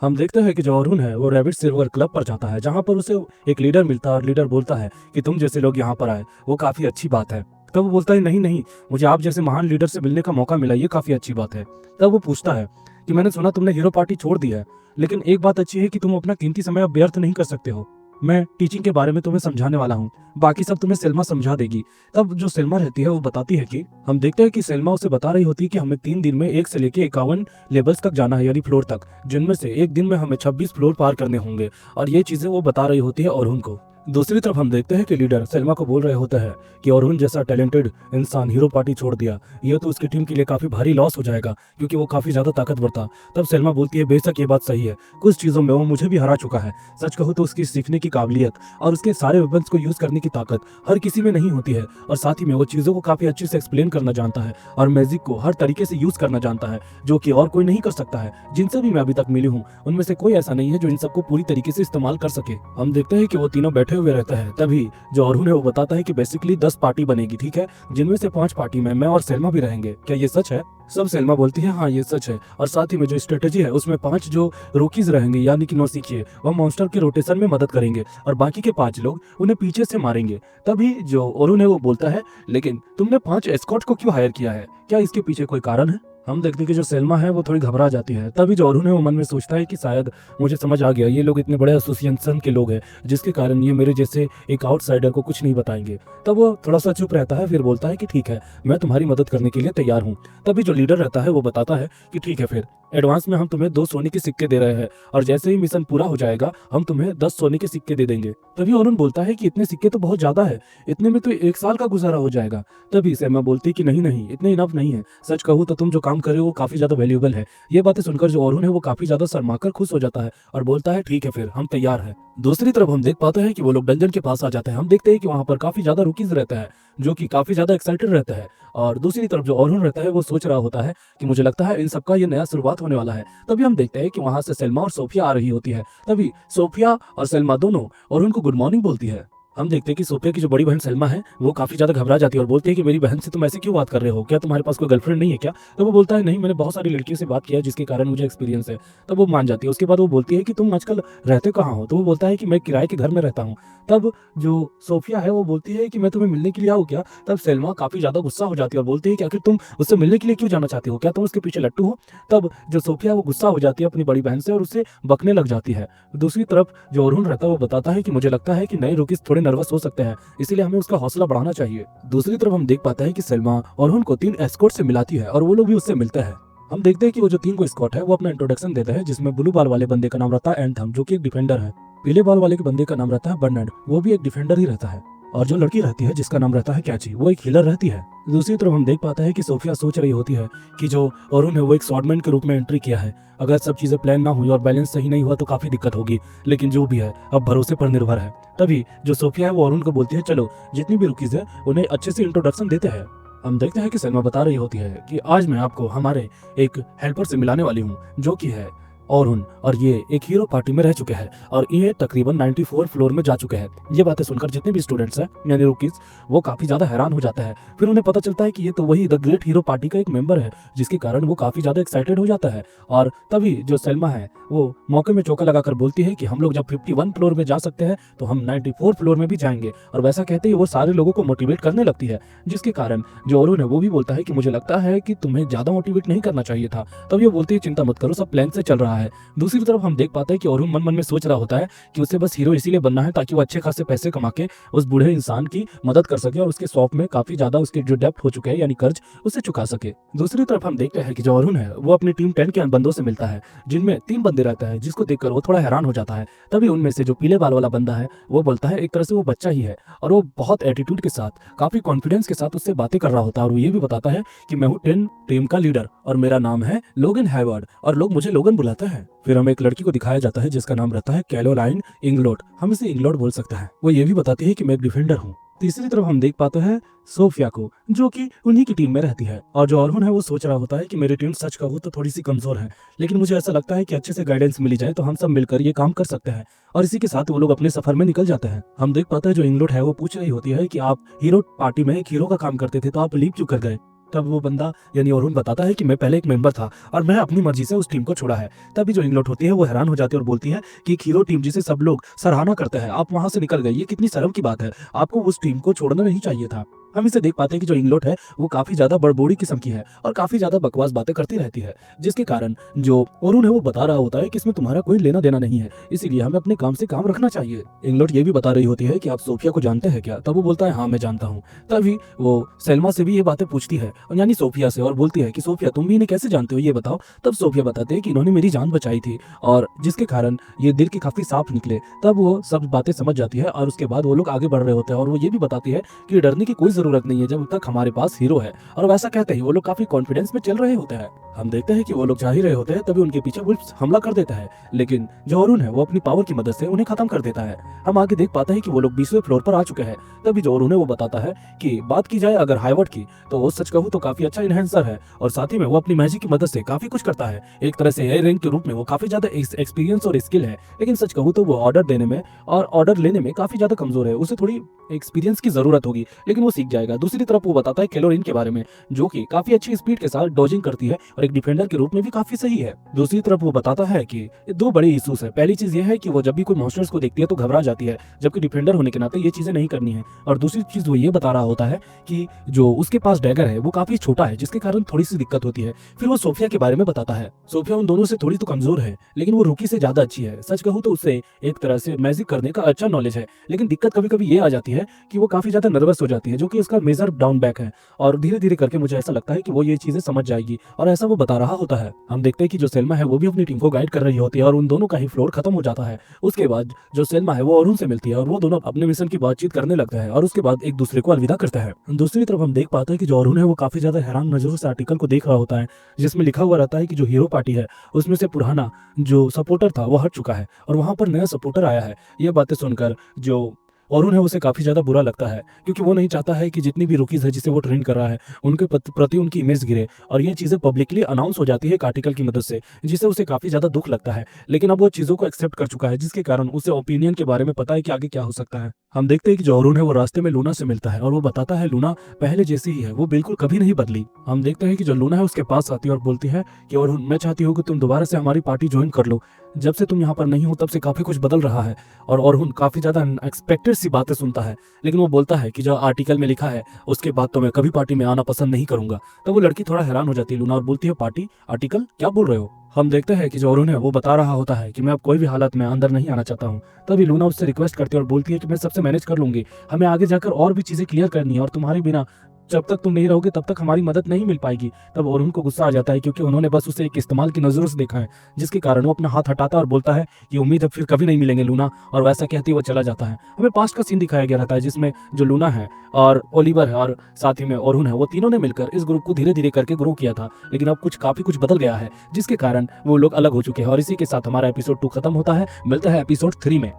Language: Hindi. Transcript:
हम देखते हैं कि जो अरुण है वो रैबिट सिल्वर क्लब पर जाता है, जहाँ पर उसे एक लीडर मिलता है और लीडर बोलता है कि तुम जैसे लोग यहाँ पर आए वो काफी अच्छी बात है। तब वो बोलता है नहीं नहीं, मुझे आप जैसे महान लीडर से मिलने का मौका मिला, ये काफी अच्छी बात है। तब वो पूछता है कि मैंने सुना तुमने हीरो पार्टी छोड़ दी है, लेकिन एक बात अच्छी है कि तुम अपना कीमती समय अब व्यर्थ नहीं कर सकते हो। मैं टीचिंग के बारे में तुम्हें समझाने वाला हूँ, बाकी सब तुम्हें सेल्मा समझा देगी। तब जो सेल्मा रहती है वो बताती है कि हम देखते हैं कि सेल्मा उसे बता रही होती है कि हमें 3 दिन में 1 से लेके 51 लेवल्स तक जाना है, यानी फ्लोर तक, जिनमें से एक दिन में हमें 26 फ्लोर पार करने होंगे। और ये चीजें वो बता रही होती है अरुण को। दूसरी तरफ हम देखते हैं कि लीडर सेल्मा को बोल रहे होते हैं कि अरुण जैसा टैलेंटेड इंसान हीरो पार्टी छोड़ दिया, यह तो उसकी टीम के लिए काफी भारी लॉस हो जाएगा, क्योंकि वो काफी ज्यादा ताकतवर था। तब सेल्मा बोलती है बेशक ये बात सही है, कुछ चीजों में वो मुझे भी हरा चुका है। सच कहूँ तो उसकी सीखने की काबिलियत और उसके सारे वेपन्स को यूज करने की ताकत हर किसी में नहीं होती है, और साथ ही में वो चीजों को काफी अच्छे से एक्सप्लेन करना जानता है और मैजिक को हर तरीके से यूज करना जानता है, जो कि और कोई नहीं कर सकता है। जिनसे भी मैं अभी तक मिली हूँ उनमें से कोई ऐसा नहीं है जो इन सबको पूरी तरीके से इस्तेमाल कर सके। हम देखते हैं कि वो तीनों बैठे हुए रहते हैं। तभी जो अरुण है वो बताता है कि बेसिकली 10 पार्टी बनेगी, ठीक है, जिनमें से 5 पार्टी में मैं और सेल्मा भी रहेंगे, क्या ये सच है? सब सेल्मा बोलती है हाँ ये सच है, और साथ ही में जो स्ट्रेटेजी है उसमें 5 जो रूकीज रहेंगे, यानी कि नौसिखिए, वह मॉन्स्टर के रोटेशन में मदद करेंगे और बाकी के 5 लोग उन्हें पीछे से मारेंगे। तभी जो अरुण है वो बोलता है लेकिन तुमने 5 एस्कॉर्ट को क्यों हायर किया है, क्या इसके पीछे कोई कारण है? हम देखते हैं कि जो सेल्मा है वो थोड़ी घबरा जाती है। तभी जो अरुण है वो मन में सोचता है कि शायद मुझे समझ आ गया, ये लोग इतने बड़े एसोसिएशन के लोग हैं जिसके कारण ये मेरे जैसे एक आउटसाइडर को कुछ नहीं बताएंगे। तब वो थोड़ा सा चुप रहता है, फिर बोलता है कि ठीक है, मैं तुम्हारी मदद करने के लिए तैयार हूँ। तभी जो लीडर रहता है वो बताता है कि ठीक है, फिर एडवांस में हम तुम्हें 2 सोने के सिक्के दे रहे हैं, और जैसे ही मिशन पूरा हो जाएगा हम तुम्हें 10 सोने के सिक्के दे देंगे। तभी अरुण बोलता है कि इतने सिक्के तो बहुत ज्यादा है, इतने में तो 1 साल का गुजारा हो जाएगा। तभी सेल्मा बोलती है कि नहीं नहीं, इतने इनफ नहीं है, सच कहूँ तो तुम जो काम कर रहे हो वो काफी ज्यादा वैल्यूएबल है। ये बातें सुनकर जो अरुण है वो काफी ज्यादा शर्माकर खुश हो जाता है और बोलता है ठीक है, फिर हम तैयार हैं। दूसरी तरफ हम देख पाते हैं कि वो लोग डंजन के पास आ जाते हैं। हम देखते हैं कि वहां पर काफी ज्यादा रुकीज रहता है जो कि काफी ज्यादा एक्साइटेड रहता है, और दूसरी तरफ जो अरुण रहता है वो सोच रहा होता है कि मुझे लगता है इन सबका ये नया शुरुआत होने वाला है। तभी हम देखते हैं कि वहां से सेल्मा और सोफिया आ रही होती है। तभी सोफिया और सेल्मा दोनों अरुण को गुड मॉर्निंग बोलती है। हम देखते हैं कि सोफिया की जो बड़ी बहन सेल्मा है वो काफी ज्यादा घबरा जाती है और बोलती है कि मेरी बहन से तुम ऐसे क्यों बात कर रहे हो, क्या तुम्हारे पास कोई गर्लफ्रेंड नहीं है क्या? तो वो बोलता है नहीं, मैंने बहुत सारी लड़कियों से बात किया है जिसके कारण मुझे एक्सपीरियंस है। तब वो मान जाती है। उसके बाद वो बोलती है कि तुम आजकल रहते कहाँ हो? तो वो बोलता है कि मैं किराए के घर में रहता हूँ। तब जो सोफिया है वो बोलती है कि मैं तुम्हें मिलने के लिए आऊँ क्या? तब सेल्मा काफी ज्यादा गुस्सा हो जाती है और बोलती है कि आखिर तुम उससे मिलने के लिए क्यों जाना चाहती हो, क्या तुम उसके पीछे लट्टू हो? तब जो सोफिया वो गुस्सा हो जाती है अपनी बड़ी बहन से और उसे बकने लग जाती है। दूसरी तरफ जो अरुण रहता है वो बताता है कि मुझे लगता है कि नए रुकीज थोड़े नर्वस हो सकते हैं, इसीलिए हमें उसका हौसला बढ़ाना चाहिए। दूसरी तरफ हम देख पाते हैं कि सेल्मा अरुण को 3 एस्कॉर्ट से मिलाती है और वो लोग भी उससे मिलते हैं। हम देखते हैं कि वो जो 3 को एस्कॉर्ट है वो अपना इंट्रोडक्शन देते हैं, जिसमें ब्लू बाल वाले बंदे का नाम रहता है एंथम, जो कि एक डिफेंडर है। पीले बाल वाले के बंदे का नाम रहता है बर्नार्ड, वो भी एक डिफेंडर ही रहता है। और जो लड़की रहती है जिसका नाम रहता है कैची, वो एक हीलर रहती है। दूसरी तरफ हम देख पाते हैं कि सोफिया सोच रही होती है कि जो अरुण है वो एक स्वॉर्डमैन के रूप में एंट्री किया है, अगर सब चीजें प्लान ना हुई और बैलेंस सही नहीं हुआ तो काफी दिक्कत होगी, लेकिन जो भी है अब भरोसे पर निर्भर है। तभी जो सोफिया है वो अरुण को बोलती है चलो जितनी भी रुकीज है उन्हें अच्छे से इंट्रोडक्शन देते हैं। हम देखते हैं कि सेल्मा बता रही होती है कि आज मैं आपको हमारे एक हेल्पर से मिलाने वाली हूँ, जो कि है अरुण, और ये एक हीरो पार्टी में रह चुके हैं और ये तकरीबन 94 फ्लोर में जा चुके हैं। ये बातें सुनकर जितने भी स्टूडेंट्स हैं यानी रुकीज, वो काफी ज्यादा हैरान हो जाता है। फिर उन्हें पता चलता है कि ये तो वही द ग्रेट हीरो पार्टी का एक मेंबर है, जिसके कारण वो काफी ज्यादा एक्साइटेड हो जाता है। और तभी जो सेल्मा है वो मौके में चौका लगाकर बोलती है कि हम लोग जब 51 फ्लोर में जा सकते हैं तो हम 94 फ्लोर में भी जाएंगे, और वैसा कहते ही वो सारे लोगों को मोटिवेट करने लगती है, जिसके कारण जो अरुण है वो भी बोलता है कि मुझे लगता है कि तुम्हें ज्यादा मोटिवेट नहीं करना चाहिए था। तब ये बोलती है चिंता मत करो, सब प्लान से चल रहा है। दूसरी तरफ हम देख पाते हैं कि अरुण मन मन में सोच रहा होता है कि उसे बस हीरो इसीलिए बनना है ताकि वो अच्छे खासे पैसे कमा के उस बूढ़े इंसान की मदद कर सके और उसके शॉप में काफी ज्यादा उसके जो डेप्ट हो चुके हैं यानी कर्ज, उसे चुका सके। दूसरी तरफ हम देखते हैं कि जो अरुण है वो अपनी टीम 10 के बंदों से मिलता है, जिनमें 3 बंदे रहते हैं, जिसको देखकर वो थोड़ा हैरान हो जाता है। तभी उनमें से जो पीले बाल वाला बंदा है वो बोलता है, एक तरह से वो बच्चा ही है और वो बहुत एटीट्यूड के साथ, काफी कॉन्फिडेंस के साथ उससे बातें कर रहा होता है, और वो ये भी बताता है कि मैं हूँ 10 टीम का लीडर और मेरा नाम है लोगन हैवर्ड और लोग मुझे लोगन बुलाते हैं। फिर हमें एक लड़की को दिखाया जाता है जिसका नाम रहता है कैरोलाइन इंग्लोट, हम इसे इंग्लोट बोल सकते हैं। वो ये भी बताती है कि मैं एक डिफेंडर हूँ। तीसरी तरफ हम देख पाते हैं सोफिया को, जो कि उन्हीं की टीम में रहती है, और जो अरुण है वो सोच रहा होता है कि मेरी टीम सच कहूँ तो थोड़ी सी कमजोर है, लेकिन मुझे ऐसा लगता है कि अच्छे से गाइडेंस मिली जाए तो हम सब मिलकर ये काम कर सकते हैं। और इसी के साथ वो लोग अपने सफर में निकल जाते हैं। हम देख पाते हैं जो इंग्लोट है वो पूछ रही होती है कि आप हीरो पार्टी में एक हीरो का काम करते थे तो आप लीव क्यों कर गए? तब वो बंदा यानी अरुण बताता है कि मैं पहले एक मेंबर था और मैं अपनी मर्जी से उस टीम को छोड़ा है। तभी जो इंग्लॉट होती है वो हैरान हो जाती है और बोलती है कि एक हीरो टीम जिसे सब लोग सराहना करते हैं, आप वहां से निकल गए, ये कितनी शर्म की बात है, आपको उस टीम को छोड़ना नहीं चाहिए था। हम इसे देख पाते हैं कि जो इंग्लॉट है वो काफी ज्यादा बड़बोड़ी किस्म की है और काफी ज्यादा बकवास बातें करती रहती है, जिसके कारण जो अरुण है वो बता रहा होता है कि इसमें तुम्हारा कोई लेना देना नहीं है, इसीलिए हमें अपने काम से काम रखना चाहिए। इंग्लॉट ये भी बता रही होती है कि आप सोफिया को जानते हैं क्या? तब वो बोलता है हाँ मैं जानता हूँ। तभी वो सेल्मा से भी ये बातें पूछती है और यानी सोफिया से, और बोलती है कि सोफिया तुम भी इन्हें कैसे जानते हो ये बताओ। तब सोफिया बताते हैं कि इन्होंने मेरी जान बचाई थी और जिसके कारण ये दिल के काफी साफ निकले। तब वो सब बातें समझ जाती है और उसके बाद वो लोग आगे बढ़ रहे होते हैं और वो ये भी बताती है कि डरने की कोई जरूरत नहीं है जब तक हमारे पास हीरो है। और वैसा कहते ही वो लोग काफी कॉन्फिडेंस में चल रहे होते हैं। हम देखते हैं कि वो लोग जा ही रहे होते हैं तभी उनके पीछे वुल्फ हमला कर देता है, लेकिन जो अरुण है वो अपनी पावर की मदद से उन्हें खत्म कर देता है। हम आगे देख पाते हैं कि वो लोग 20वें फ्लोर पर आ चुके हैं। तभी जो अरुण है वो बताता है कि बात की जाए अगर हाइवर्ड की तो वो सच कहूँ तो काफी अच्छा इन्हेंसर है और साथ ही में वो अपनी मैजिक की मदद से काफी कुछ करता है। एक तरह से ए रैंक के रूप में वो काफी ज्यादा एक्सपीरियंस और स्किल है, लेकिन सच कहूँ तो वो ऑर्डर देने में और ऑर्डर लेने में काफी ज्यादा कमजोर है। उसे थोड़ी एक्सपीरियंस की जरूरत होगी, लेकिन वो सीख जाएगा। दूसरी तरफ वो बताता है कैलोरिन के बारे में, जो कि काफी अच्छी स्पीड के साथ डॉजिंग करती है और एक डिफेंडर के रूप में भी काफी सही है। दूसरी तरफ वो बताता है कि दो बड़े इश्यूज है। पहली चीज ये है कि वो जब भी कोई मॉन्स्टर्स को देखती है तो घबरा जाती है, जबकि डिफेंडर होने के नाते ये चीजें नहीं करनी है। और दूसरी चीज वो ये बता रहा होता है कि जो उसके पास डैगर है वो काफी छोटा है, जिसके कारण थोड़ी सी दिक्कत होती है। फिर वो सोफिया के बारे में बताता है। सोफिया उन दोनों से थोड़ी तो कमजोर है, लेकिन वो रुकी से ज्यादा अच्छी है। सच कहूँ तो उससे एक तरह से मैजिक करने का अच्छा नॉलेज है, लेकिन दिक्कत कभी कभी ये आ जाती है कि वो काफी ज्यादा नर्वस हो जाती है, जो कि उसका मेजर डाउन बैक है। और धीरे धीरे करके मुझे ऐसा लगता है कि वो ये चीजें समझ जाएगी और ऐसा वो बता रहा होता है। हम देखते हैं कि जो सेल्मा है वो भी अपनी टीम को गाइड कर रही होती है और उन दोनों का ही फ्लोर खत्म हो जाता है। उसके बाद जो सेल्मा है वो अरुण से मिलती है और वो दोनों अपने मिशन की बातचीत करने लगते हैं और उसके बाद एक दूसरे को अलविदा करते हैं। दूसरी तरफ हम देख पाते हैं कि जो अरुण है वो काफी ज्यादा हैरान नजरों से आर्टिकल को देख रहा होता है, जिसमें लिखा हुआ रहता है कि जो हीरो पार्टी है उसमें से पुराना जो सपोर्टर था वो हट चुका है और वहां पर नया सपोर्टर आया है। ये बातें सुनकर जो अरुण है उसे काफी ज्यादा बुरा लगता है, क्योंकि वो नहीं चाहता है कि जितनी भी रुकीज है जिसे वो ट्रेन कर रहा है उनके प्रति उनकी इमेज गिरे और ये चीजें पब्लिकली अनाउंस हो जाती है एक आर्टिकल की मदद से, जिससे उसे काफी ज्यादा दुख लगता है। लेकिन अब वो चीजों को एक्सेप्ट कर चुका है, जिसके कारण उसे ओपिनियन के बारे में पता है कि आगे क्या हो सकता है। हम देखते हैं कि जो अरुण है वो रास्ते में लूना से मिलता है और वो बताता है लूना पहले जैसी ही है, वो बिल्कुल कभी नहीं बदली। हम देखते हैं कि जो लूना है उसके पास आती है और बोलती है कि अरुण मैं चाहती हूँ कि तुम दोबारा से हमारी पार्टी ज्वाइन कर लो, जब से तुम यहाँ पर नहीं हो तब से काफी कुछ बदल रहा है। और अरुण काफी ज्यादा अनएक्सपेक्टेड सी बातें सुनता है, लेकिन वो बोलता है कि जो आर्टिकल में लिखा है उसके बाद तो मैं कभी पार्टी में आना पसंद नहीं करूंगा। तो वो लड़की थोड़ा हैरान हो जाती है लूना और बोलती है पार्टी आर्टिकल क्या बोल रहे हो? हम देखते हैं कि जो अरुण है वो बता रहा होता है कि मैं अब कोई भी हालत में अंदर नहीं आना चाहता हूँ। तभी लूना उससे रिक्वेस्ट करती है और बोलती है कि मैं सबसे मैनेज कर लूंगी, हमें आगे जाकर और भी चीजें क्लियर करनी है और तुम्हारे बिना जब तक तुम नहीं रहोगे तब तक हमारी मदद नहीं मिल पाएगी। तब अरुण को गुस्सा आ जाता है, क्योंकि उन्होंने बस उसे एक इस्तेमाल की नजरों से देखा है, जिसके कारण वो अपना हाथ हटाता है और बोलता है कि उम्मीद है फिर कभी नहीं मिलेंगे लूना, और वैसा कहते ही वो चला जाता है। हमें पास्ट का सीन दिखाया गया रहता है जिसमें जो लूना है और ओलिवर है और साथ ही में अरुण है, वो तीनों ने मिलकर इस ग्रुप को धीरे धीरे करके ग्रो किया था, लेकिन अब काफी कुछ बदल गया है, जिसके कारण वो लोग अलग हो चुके हैं। और इसी के साथ हमारा एपिसोड 2 खत्म होता है। मिलता है एपिसोड 3 में।